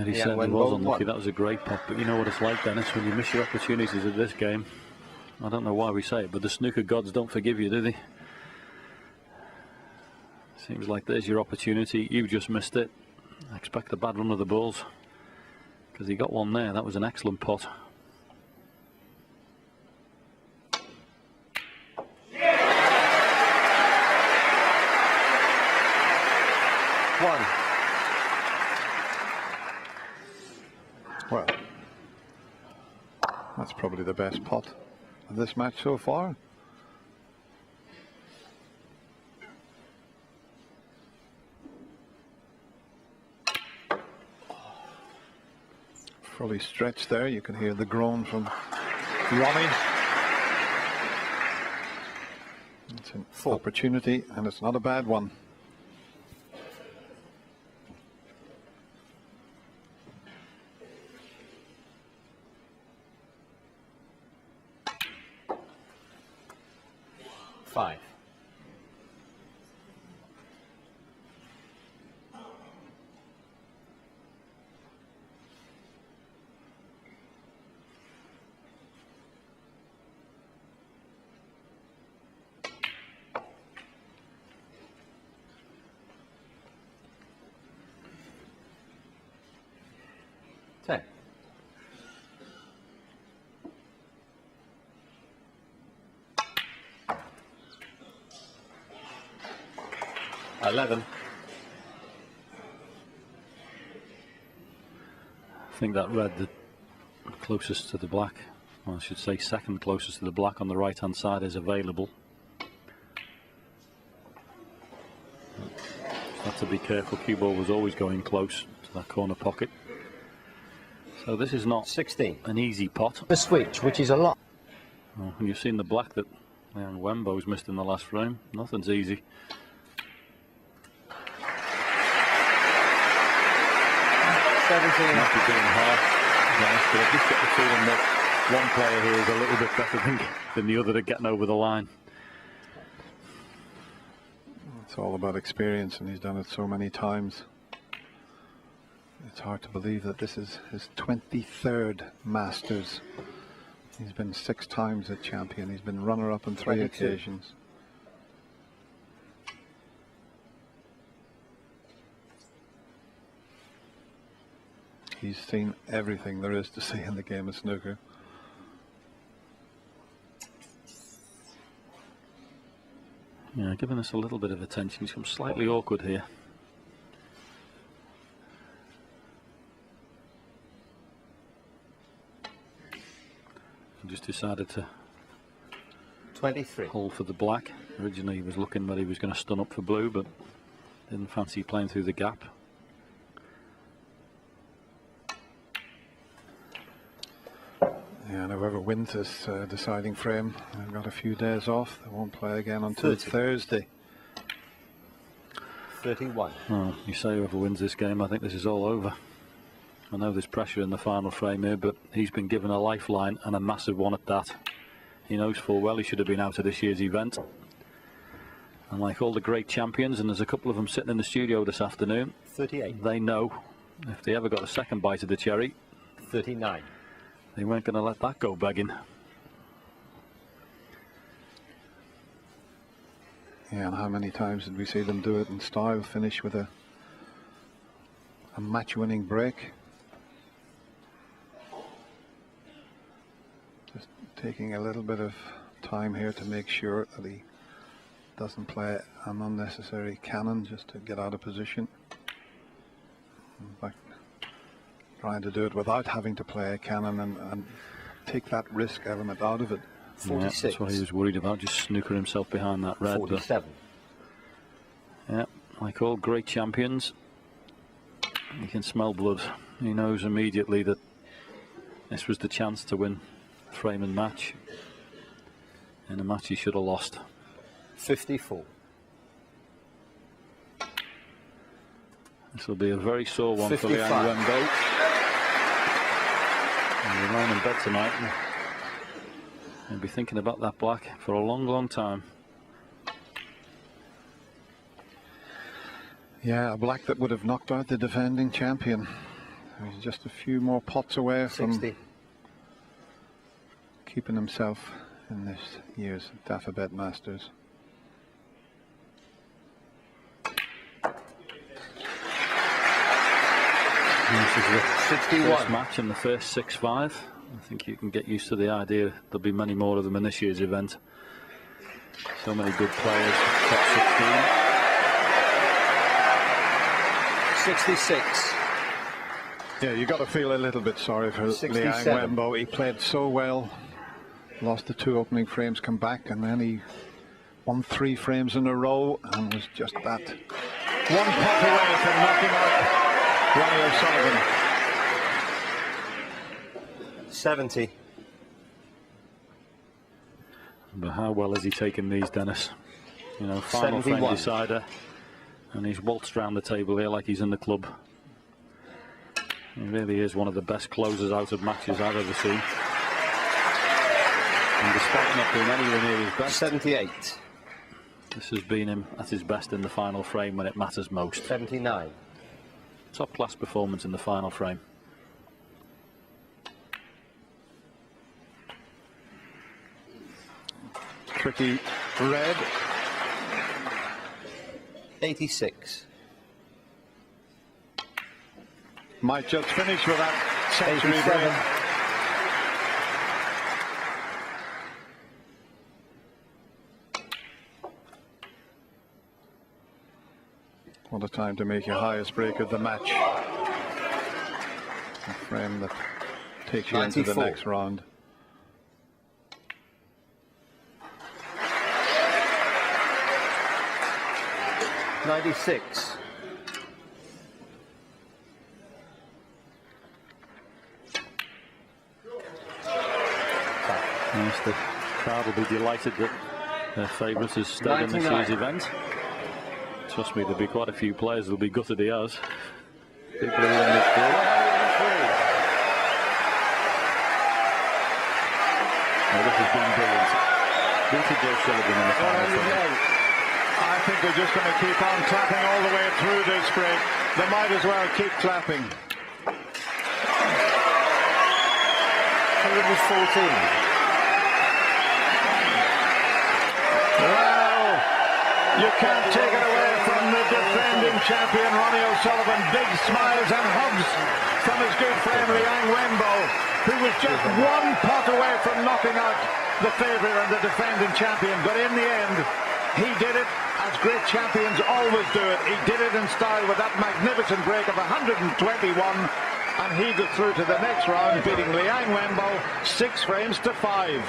he certainly was unlucky. That was a great pot, but you know what it's like, Dennis, when you miss your opportunities at this game. I don't know why we say it, but the snooker gods don't forgive you, do they? Seems like there's your opportunity, you just missed it. I expect a bad run of the balls, because he got one there. That was an excellent pot. One. Well, that's probably the best pot of this match so far. Fully stretched there. You can hear the groan from Ronnie. It's an opportunity, and it's not a bad one. Five. Ten. 11. I think that red, the closest to the black, well, I should say second closest to the black on the right hand side, is available. Have to be careful. Cue ball was always going close to that corner pocket. So this is not 16. An easy pot. The switch, which is a lot. Well, and you've seen the black that Wembo's missed in the last frame. Nothing's easy. 17. Might be doing hard, but I just get the feeling that one player here is a little bit better than the other at getting over the line. It's all about experience, and he's done it so many times. It's hard to believe that this is his 23rd Masters. He's been 6 times a champion. He's been runner-up on 3 occasions. He's seen everything there is to see in the game of snooker. Yeah, giving us a little bit of attention. He's come slightly awkward here. He just decided to 23. hold for the black. Originally he was looking that he was going to stun up for blue, but didn't fancy playing through the gap. Yeah, and whoever wins this deciding frame, they've got a few days off. They won't play again until Thursday. 31. Oh, you say whoever wins this game, I think this is all over. I know there's pressure in the final frame here, but he's been given a lifeline, and a massive one at that. He knows full well he should have been out of this year's event. And like all the great champions, and there's a couple of them sitting in the studio this afternoon, 38. They know if they ever got a second bite of the cherry, 39. They weren't going to let that go begging. Yeah, and how many times did we see them do it in style, finish with a match-winning break? Just taking a little bit of time here to make sure that he doesn't play an unnecessary cannon just to get out of position. In fact, trying to do it without having to play a cannon and take that risk element out of it. 46. Yeah, that's what he was worried about, just snooker himself behind that red. 47. But, yeah, like all great champions, he can smell blood. He knows immediately that this was the chance to win frame and match. In a match he should have lost. 54. This will be a very sore one 55. for the Wembo. He'll be lying in bed tonight. He'll be thinking about that black for a long, long time. Yeah, a black that would have knocked out the defending champion. He's just a few more pots away from 60. keeping himself in this year's Daffabet Masters. This is the 61. first match in the first 6-5. I think you can get used to the idea there'll be many more of them in this year's event. So many good players, top 16. 66. Yeah, you got to feel a little bit sorry for Liang 67. Wenbo. He played so well, lost the 2 opening frames, come back, and then he won 3 frames in a row and was just that 1 pot away from knocking out Ronnie O'Sullivan. 70. But how well has he taken these, Dennis? You know, final frame 71. decider, and he's waltzed round the table here like he's in the club. He really is one of the best closers out of matches I've ever seen. And despite not being anywhere near his best, 78. this has been him at his best in the final frame when it matters most. 79. Top class performance in the final frame. Tricky red. 86. Might just finish with that century 87. break. What a time to make your highest break of the match. A frame that takes you into the 94. next round. '96. Yes, the crowd will be delighted that their favourite has stayed in this 99. year's event. Trust me, there'll be quite a few players who'll be gutted he has. People who are in this club. Oh, this has been brilliant. Vintage O'Sullivan in the final frame. I think we're just going to keep on clapping all the way through this break. They might as well keep clapping. 114. Well, you can't take it away from the defending champion, Ronnie O'Sullivan. Big smiles and hugs from his good friend, Liang Wenbo, who was just 1 pot away from knocking out the favourite and the defending champion. But in the end, he did it as great champions always do it. He did it in style with that magnificent break of 121. And he got through to the next round, beating Liang Wenbo 6 frames to 5.